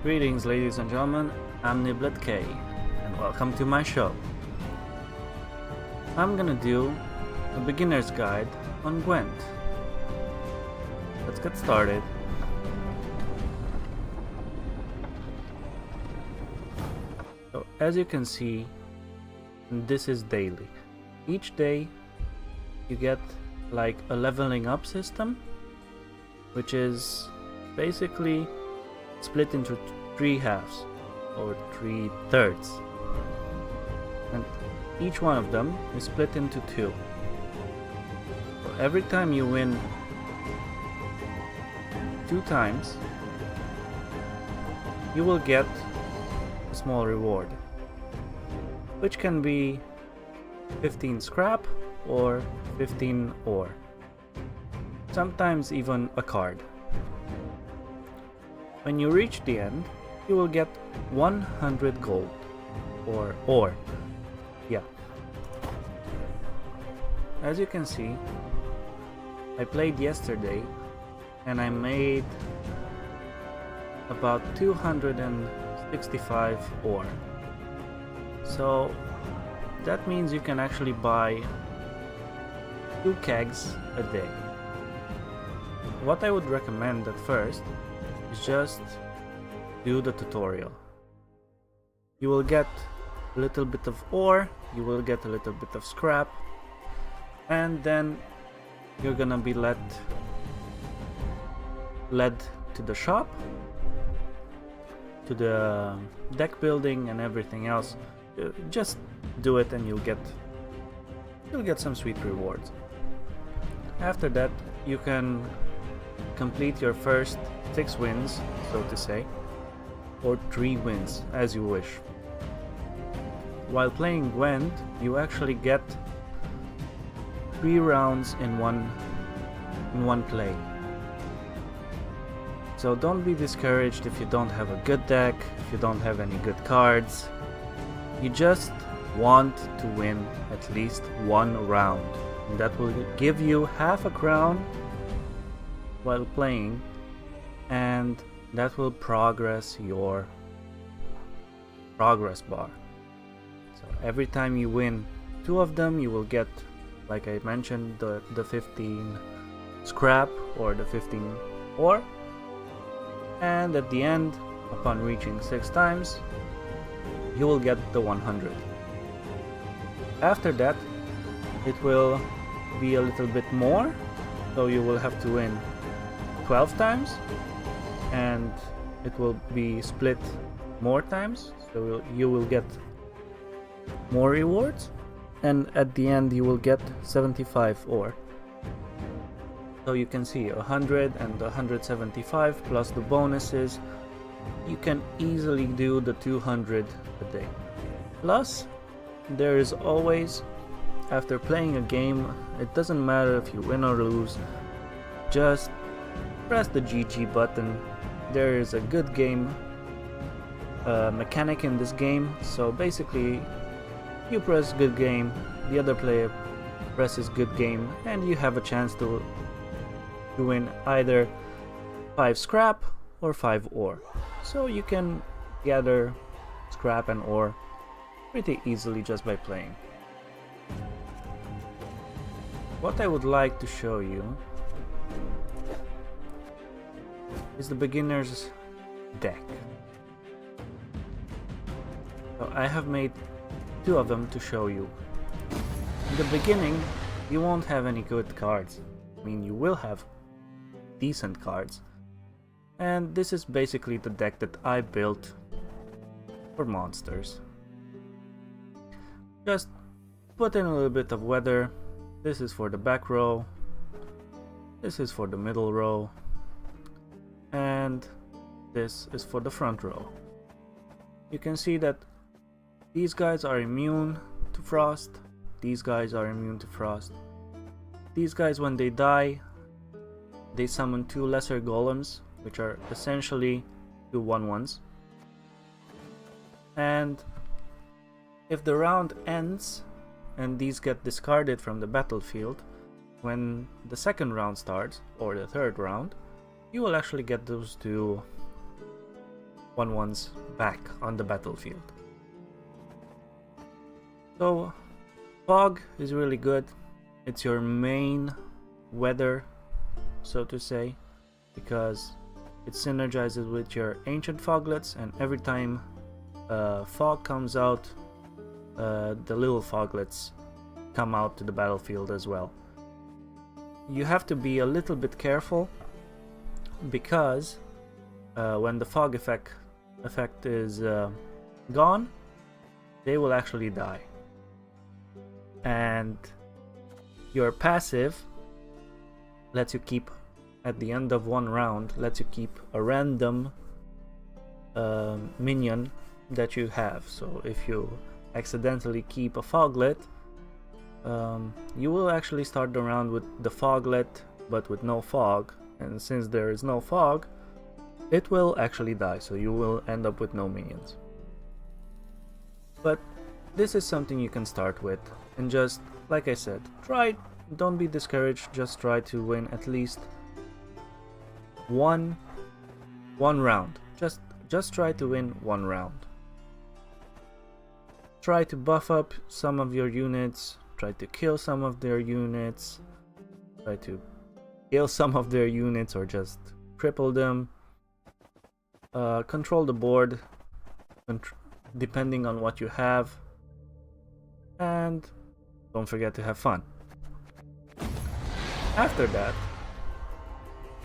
Greetings, ladies and gentlemen, I'm Niblet K, and welcome to my show. I'm gonna do a beginner's guide on Gwent. Let's get started. So, as you can see, this is daily. Each day you get like a leveling up system, which is basically split into 3 halves or 3/3, and each one of them is split into 2. So every time you win 2 times, you will get a small reward, which can be 15 scrap or 15 ore, sometimes even a card. When you reach the end, you will get 100 gold, or ore. Yeah. As you can see, I played yesterday and I made about 265 ore. So that means you can actually buy 2 kegs a day. What I would recommend at first is just do the tutorial. You will get a little bit of ore, you will get a little bit of scrap, and then you're gonna be led to the shop, to the deck building and everything else. Just do it and you'll get some sweet rewards. After that, you can complete your first 6 wins, so to say, or 3 wins, as you wish. While playing Gwent, you actually get 3 rounds in one play. So don't be discouraged if you don't have a good deck, if you don't have any good cards. You just want to win at least 1 round, and that will give you half a crown while playing, and that will progress your progress bar. So every time you win 2 of them, you will get, like I mentioned, the 15 scrap or the 15 ore, and at the end, upon reaching 6 times, you will get the 100. After that, it will be a little bit more, so you will have to win 12 times, and it will be split more times, so you will get more rewards, and at the end you will get 75 ore. So you can see 100 and 175 plus the bonuses. You can easily do the 200 a day. Plus, there is always, after playing a game, it doesn't matter if you win or lose, just press the GG button. There is a good game mechanic in this game, so basically you press good game, the other player presses good game, and you have a chance to win either 5 scrap or 5 ore. So you can gather scrap and ore pretty easily just by playing. What I would like to show you is the beginner's deck. So I have made 2 of them to show you. In the beginning, you won't have any good cards. I mean, you will have decent cards. And this is basically the deck that I built for monsters. Just put in a little bit of weather. This is for the back row. This is for the middle row. And this is for the front row. You can see that these guys are immune to frost. These guys are immune to frost. These guys, when they die, they summon 2 lesser golems, which are essentially 2 1/1s. And if the round ends and these get discarded from the battlefield, when the second round starts, or the third round, you will actually get those 2 once back on the battlefield. So fog is really good. It's your main weather, so to say, because it synergizes with your ancient foglets, and every time fog comes out, the little foglets come out to the battlefield as well. You have to be a little bit careful because when the fog effect is gone, they will actually die. And your passive lets you keep, at the end of one round, lets you keep a random minion that you have. So if you accidentally keep a foglet, you will actually start the round with the foglet but with no fog, and since there is no fog, it will actually die, so you will end up with no minions. But this is something you can start with, and just like I said, don't be discouraged, just try to win at least one round. Just try to win one round. Try to buff up some of your units, try to kill some of their units, try to kill some of their units or just cripple them. Control the board depending on what you have, and don't forget to have fun. After that,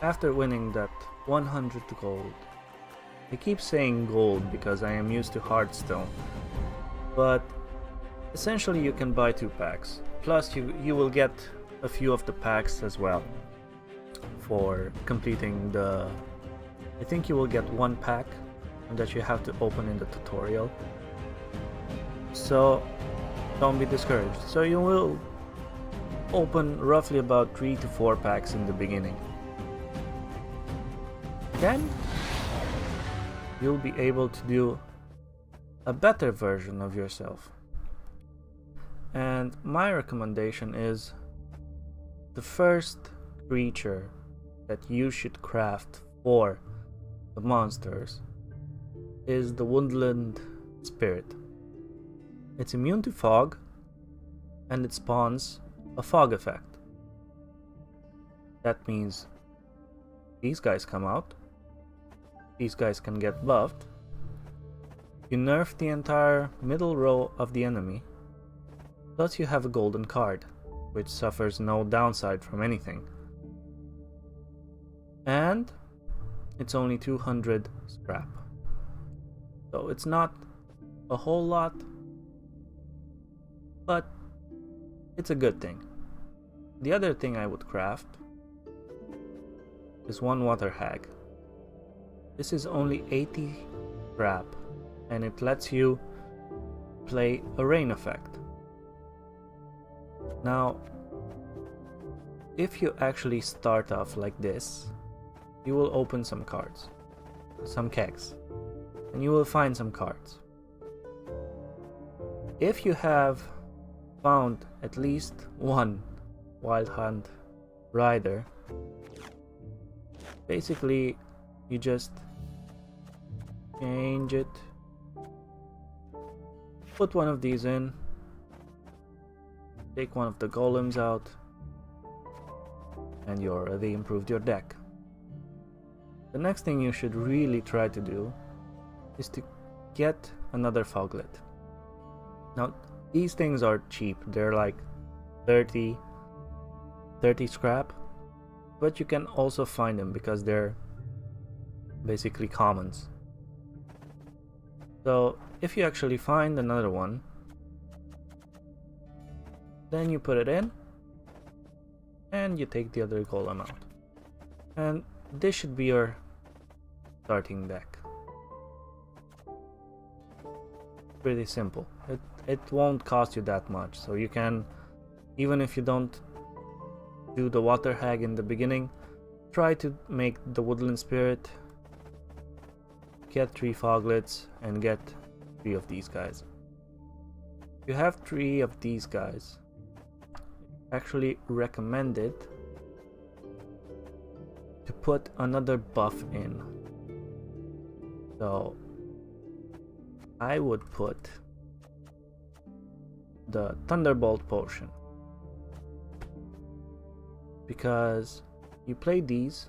after winning that 100 gold, I keep saying gold because I am used to Hearthstone, but essentially you can buy 2 packs, plus you will get a few of the packs as well for completing the... I think you will get 1 pack that you have to open in the tutorial, so don't be discouraged. So you will open roughly about 3 to 4 packs in the beginning. Then you'll be able to do a better version of yourself. And my recommendation is the first creature that you should craft for the monsters is the Woodland Spirit. It's immune to fog, and it spawns a fog effect. That means these guys come out, these guys can get buffed, you nerf the entire middle row of the enemy, plus you have a golden card, which suffers no downside from anything. And it's only 200 scrap. So it's not a whole lot, but it's a good thing. The other thing I would craft is 1 water hag. This is only 80 scrap, and it lets you play a rain effect. Now, if you actually start off like this, you will open some cards, some kegs, and you will find some cards. If you have found at least 1 Wild Hunt Rider, basically you just change it, put 1 of these in, take 1 of the golems out, and you already improved your deck. The next thing you should really try to do is to get another foglet. Now, these things are cheap, they're like 30 scrap, but you can also find them because they're basically commons. So if you actually find another one, then you put it in and you take the other golem out, and this should be your starting deck. Pretty simple. It won't cost you that much, so you can, even if you don't do the water hag in the beginning, try to make the Woodland Spirit, get 3 foglets, and get 3 of these guys. If you have 3 of these guys, actually recommended to put another buff in. So I would put the Thunderbolt potion, because you play these,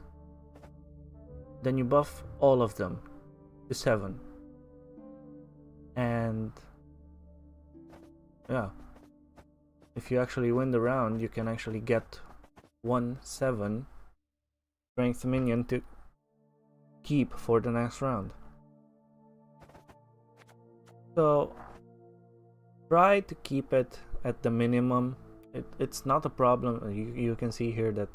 then you buff all of them to 7, and yeah, if you actually win the round, you can actually get 1/7 strength minion to keep for the next round. So try to keep it at the minimum. It's not a problem. You can see here that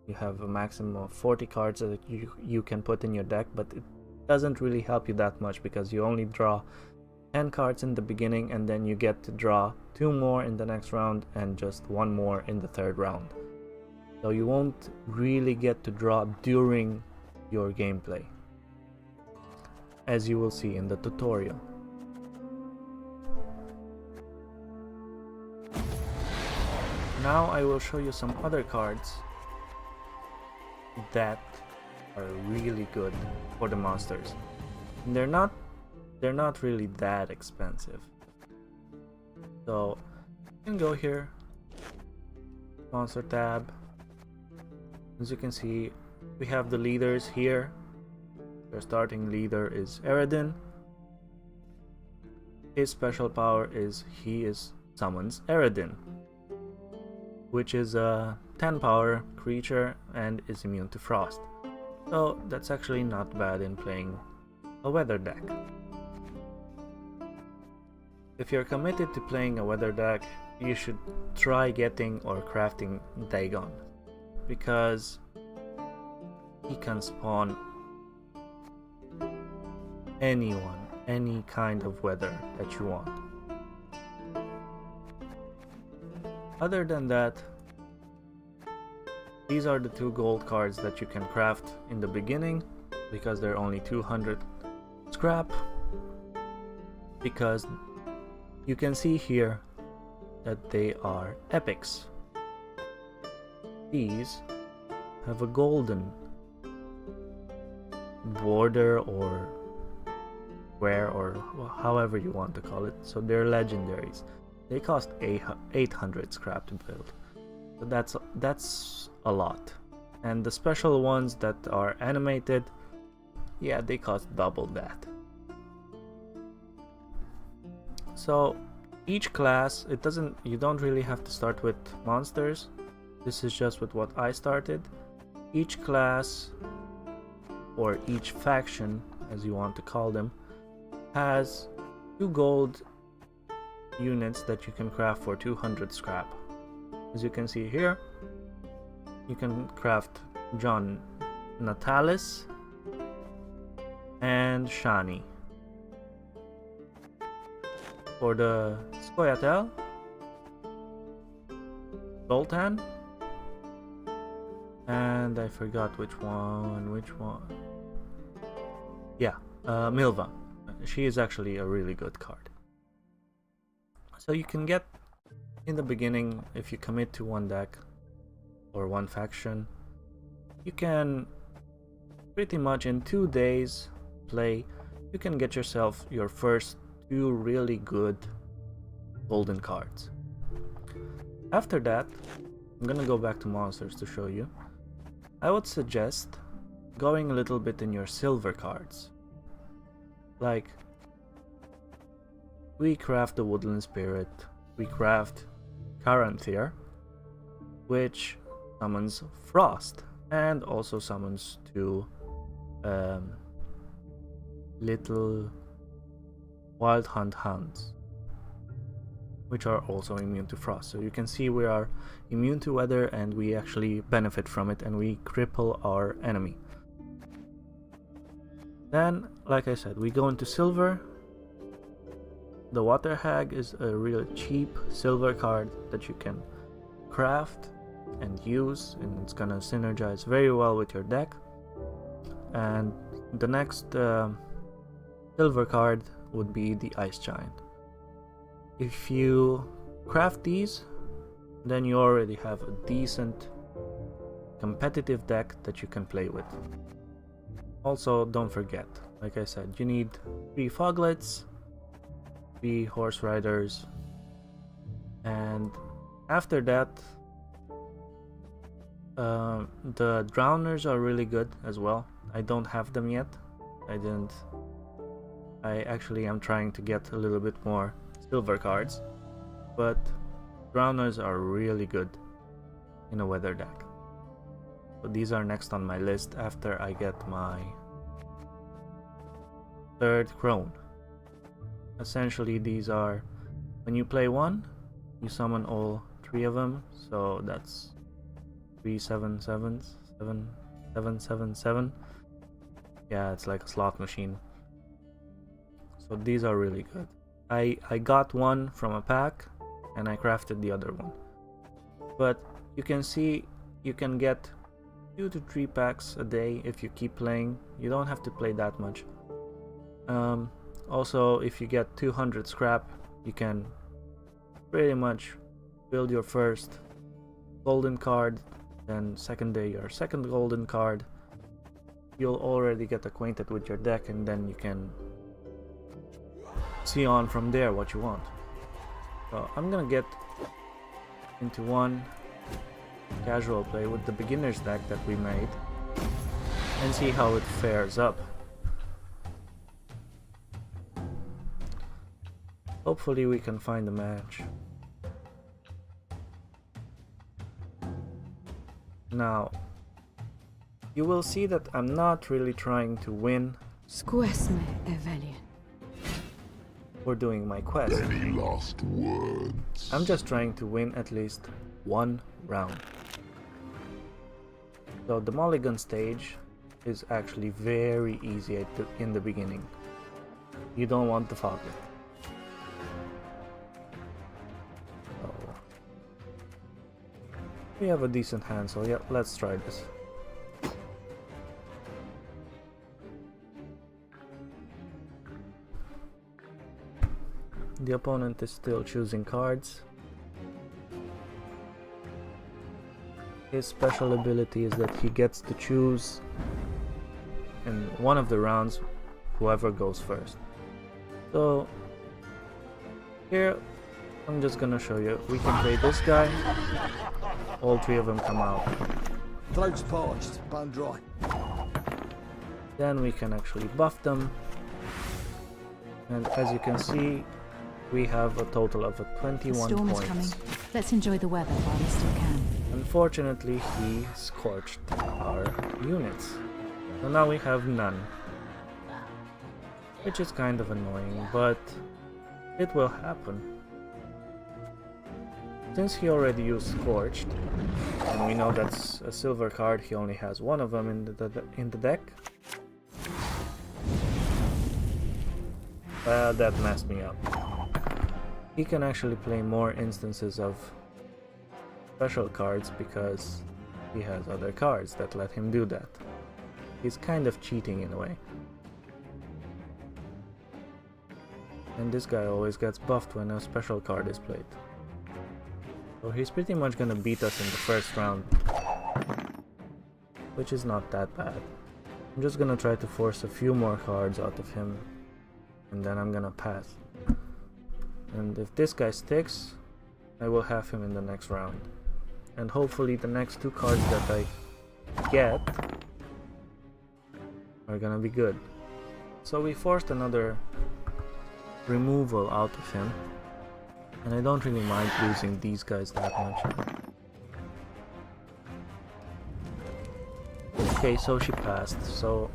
you have a maximum of 40 cards that you can put in your deck, but it doesn't really help you that much because you only draw 10 cards in the beginning, and then you get to draw 2 more in the next round and just 1 more in the third round. So you won't really get to draw during your gameplay, as you will see in the tutorial. Now I will show you some other cards that are really good for the monsters. And they're not really that expensive. So you can go here, monster tab. As you can see, we have the leaders here. Their starting leader is Eredin. His special power is he summons Eredin, which is a 10 power creature and is immune to frost. So that's actually not bad in playing a weather deck. If you're committed to playing a weather deck, you should try getting or crafting Dagon, because he can spawn anyone, any kind of weather that you want. Other than that, these are the 2 gold cards that you can craft in the beginning, because they're only 200 scrap. Because you can see here that they are epics. These have a golden border or square, or however you want to call it. So they're legendaries. They cost 800 scrap to build. So that's a lot. And the special ones that are animated, yeah, they cost double that. So each class, you don't really have to start with monsters. This is just with what I started. Each class, or each faction, as you want to call them, has 2 gold units that you can craft for 200 scrap. As you can see here, you can craft John Natalis and Shani. For the Scoia'tael, Zoltan, and I forgot which one. Yeah, Milva. She is actually a really good card. So you can get, in the beginning, if you commit to one deck or one faction, you can pretty much in 2 days play, you can get yourself your first 2 really good golden cards. After that, I'm gonna go back to monsters to show you. I would suggest going a little bit in your silver cards. Like, we craft the Woodland Spirit, we craft Caranthir, which summons Frost, and also summons 2 little Wild Hunt Hounds, which are also immune to frost. So you can see we are immune to weather, and we actually benefit from it, and we cripple our enemy. Then, like I said, we go into silver. The Water Hag is a really cheap silver card that you can craft and use, and it's gonna synergize very well with your deck. And the next silver card would be the Ice Giant. If you craft these, then you already have a decent competitive deck that you can play with. Also, don't forget, like I said, you need 3 foglets, 3 horse riders, and after that the drowners are really good as well. I don't have them yet. I actually am trying to get a little bit more silver cards, but drowners are really good in a weather deck. So these are next on my list after I get my 3rd crone. Essentially these are, when you play one, you summon all 3 of them, so that's 3 7 7s, 7 7 7 7. Yeah, it's like a slot machine. So these are really good. I got one from a pack and I crafted the other one. But you can see you can get 2 to 3 packs a day if you keep playing. You don't have to play that much. Also, if you get 200 scrap, you can pretty much build your first golden card, then second day your second golden card. You'll already get acquainted with your deck, and then you can see on from there what you want. So I'm gonna get into one casual play with the beginner's deck that we made and see how it fares up. Hopefully we can find a match. Now, you will see that I'm not really trying to win. Squesme Evelian. We're doing my quest. Any last words? I'm just trying to win at least one round. So the mulligan stage is actually very easy in the beginning. You don't want the foglet. So we have a decent hand, so yeah, let's try this. The opponent is still choosing cards. His special ability is that he gets to choose in one of the rounds whoever goes first. So here I'm just gonna show you. We can play this guy. All 3 of them come out. Throat's parched, bone dry. Then we can actually buff them. And as you can see, we have a total of 21 The storm points. is coming. Let's enjoy the weather while we still can. Unfortunately, he scorched our units. So now we have none. Which is kind of annoying, but it will happen. Since he already used Scorched, and we know that's a silver card, he only has one of them in the deck. That messed me up. He can actually play more instances of special cards because he has other cards that let him do that. He's kind of cheating in a way. And this guy always gets buffed when a special card is played. So he's pretty much gonna beat us in the first round, which is not that bad. I'm just gonna try to force a few more cards out of him, and then I'm gonna pass. And if this guy sticks, I will have him in the next round. And hopefully the next 2 cards that I get are gonna be good. So we forced another removal out of him, and I don't really mind losing these guys that much. Okay, so she passed. So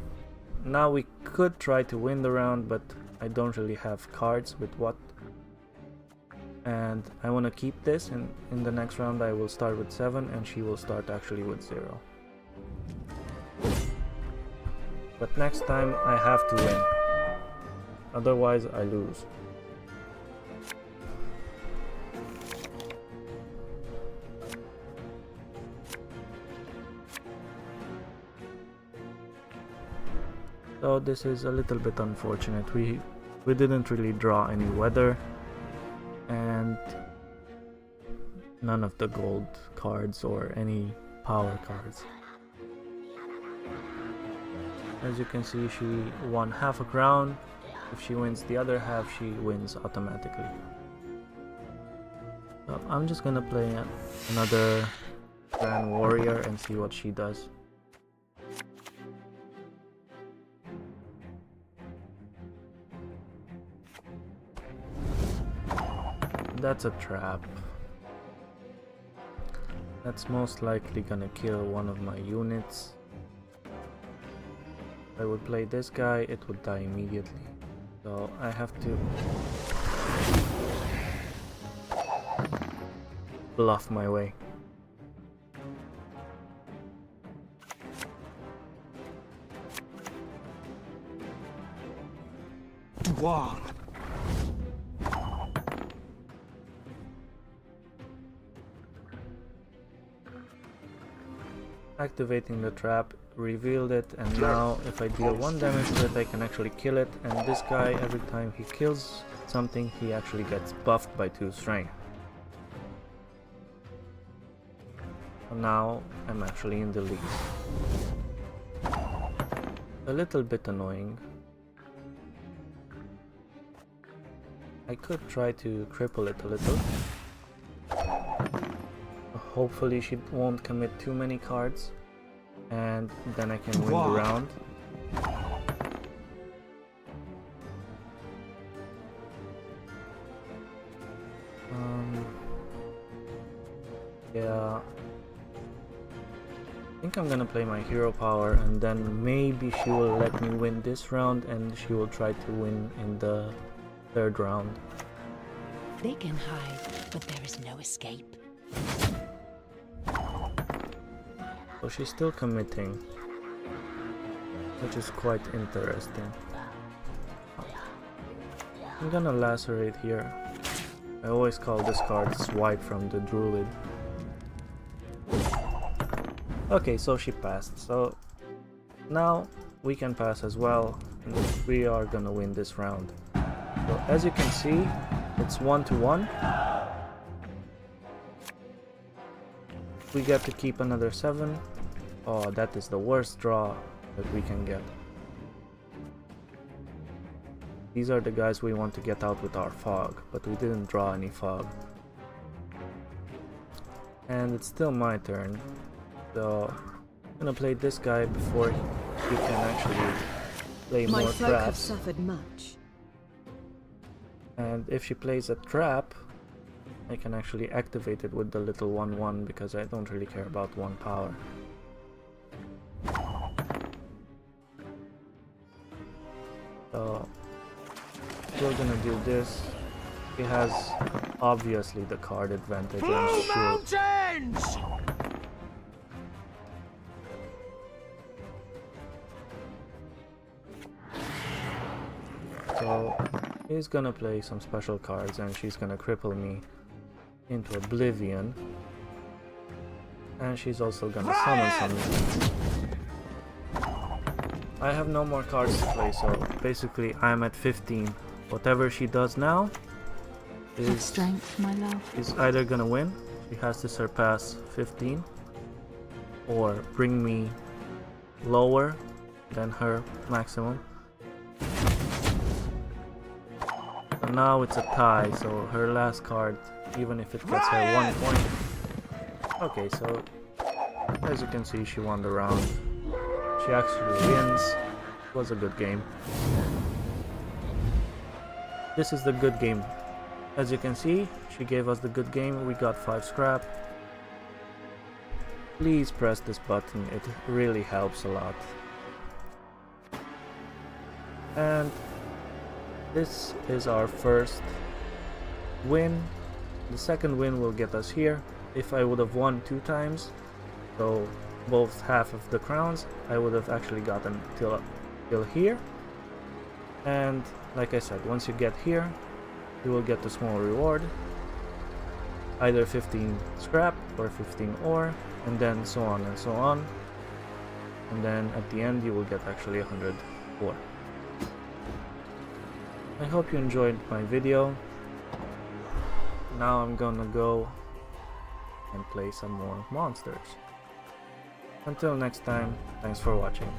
now we could try to win the round, but I don't really have cards with what. And I want to keep this, and in the next round I will start with 7 and she will start actually with 0. But next time I have to win, otherwise I lose. So this is a little bit unfortunate. We didn't really draw any weather, and none of the gold cards or any power cards. As you can see, she won half a crown. If she wins the other half, she wins automatically. So I'm just gonna play another Grand Warrior and see what she does. That's a trap. That's most likely gonna kill one of my units. If I would play this guy, it would die immediately. So I have to bluff my way. Wow. Activating the trap revealed it, and now if I deal 1 damage to it, I can actually kill it. And this guy, every time he kills something, he actually gets buffed by 2 strength. So now I'm actually in the lead. A little bit annoying. I could try to cripple it a little. Hopefully she won't commit too many cards, and then I can win the round. Yeah, I think I'm gonna play my hero power, and then maybe she will let me win this round, and she will try to win in the 3rd round. They can hide, but there is no escape. So she's still committing, which is quite interesting. I'm gonna lacerate here. I always call this card Swipe from the Druid. Okay, so she passed. So now we can pass as well, and we are gonna win this round. So as you can see, it's 1-1. We get to keep another 7. Oh, that is the worst draw that we can get. These are the guys we want to get out with our fog, but we didn't draw any fog. And it's still my turn, so I'm gonna play this guy before he can actually play My more folk have traps. suffered much. And if she plays a trap, I can actually activate it with the little 1-1 because I don't really care about 1 power. So we're gonna do this. He has obviously the card advantage, I'm sure. Mountains! So he's gonna play some special cards, and she's gonna cripple me into oblivion. And she's also gonna summon something. I have no more cards to play, so basically I'm at 15. Whatever she does now is Strength, my love. is either gonna win, she has to surpass 15, or bring me lower than her maximum. So now it's a tie, so her last card, even if it gets her 1 point. Okay, so as you can see, she won the round. She actually wins. It was a good game. This is the good game. As you can see, she gave us the good game. We got 5 scrap. Please press this button, it really helps a lot. And this is our first win. The second win will get us here. If I would have won 2 times, so both half of the crowns, I would have actually gotten till here. And like I said, once you get here, you will get the small reward, either 15 scrap or 15 ore, and then so on and so on. And then at the end you will get actually 100 ore. I hope you enjoyed my video. Now I'm gonna go and play some more monsters. Until next time, thanks for watching.